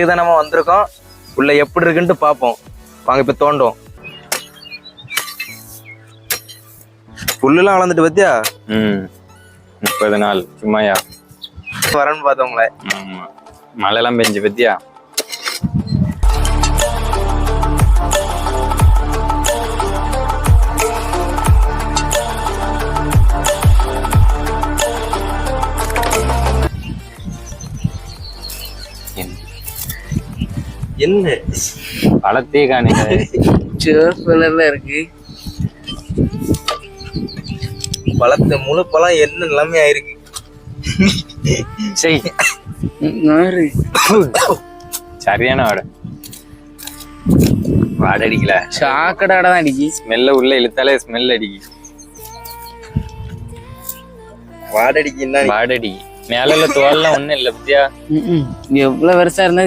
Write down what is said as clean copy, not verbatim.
இதுதான் நம்ம வந்திருக்கோம். உள்ள எப்படி இருக்குன்ட்டு பார்ப்போம். வாங்க இப்ப தோண்டும். புல்லுலாம் வளர்ந்துட்டு பத்தியா? 30 நாள் சும்மாயா வரேன்னு பார்த்தோங்களே. ஆமா, மழைலாம் பெஞ்சு பத்தியா? என்ன பழத்தே காணிக்க சிவப்பு கலர்ல இருக்கு. பழத்தை முழு பழம் என்ன நிலைமை ஆயிருக்கு. சரி நாரு சரியான வாடை அடிக்கல. சாக்கடாட தான் அடிக்கி. ஸ்மெல்ல உள்ள இழுத்தாலே ஸ்மெல் அடிக்கி. வாடடிக்குன்னா வாடை அடிக்கி. மேல தோல்லாம் ஒண்ணும் இல்ல பத்தியா? எவ்வளவு வருஷம் இருந்தா